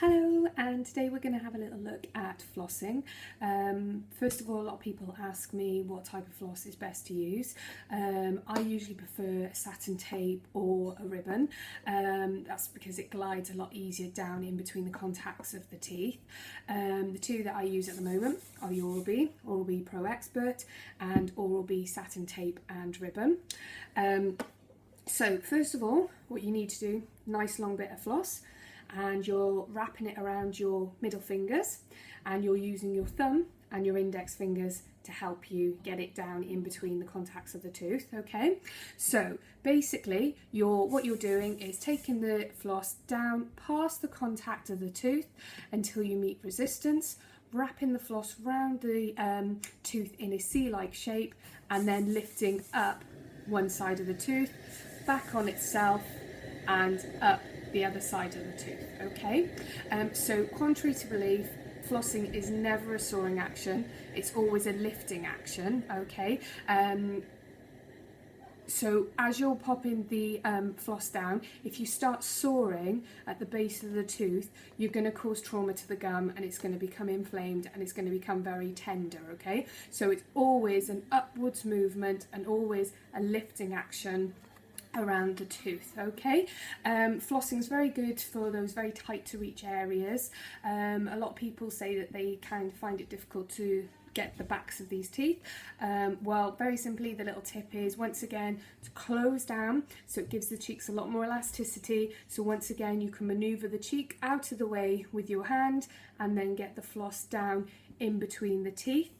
Hello, and today we're going to have a little look at flossing. First of all, a lot of people ask me what type of floss is best to use. I usually prefer satin tape or a ribbon. That's because it glides a lot easier down in between the contacts of the teeth. The two that I use at the moment are the Oral-B Pro Expert, and Oral-B satin tape and ribbon. So first of all, what you need to do, nice long bit of floss, and you're wrapping it around your middle fingers, and you're using your thumb and your index fingers to help you get it down in between the contacts of the tooth. Okay, so basically what you're doing is taking the floss down past the contact of the tooth until you meet resistance, wrapping the floss round the tooth in a C-like shape, and then lifting up one side of the tooth, back on itself, and up the other side of the tooth. Okay, so contrary to belief, flossing is never a sawing action, it's always a lifting action. Okay, so as you're popping the floss down, if you start sawing at the base of the tooth, you're going to cause trauma to the gum, and it's going to become inflamed, and it's going to become very tender. Okay, so it's always an upwards movement and always a lifting action around the tooth. Okay, flossing is very good for those very tight to reach areas. A lot of people say that they kind of find it difficult to get the backs of these teeth. Well, very simply, the little tip is, once again, to close down, so it gives the cheeks a lot more elasticity. So once again, you can maneuver the cheek out of the way with your hand and then get the floss down in between the teeth.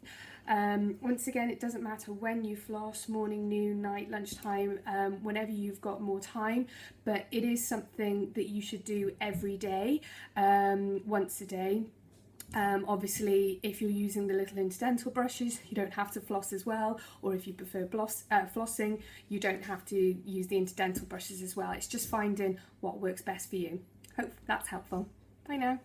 Once again, it doesn't matter when you floss, morning, noon, night, lunchtime, whenever you've got more time, but it is something that you should do every day, once a day. Obviously, if you're using the little interdental brushes, you don't have to floss as well, or if you prefer flossing, you don't have to use the interdental brushes as well. It's just finding what works best for you. Hope that's helpful. Bye now.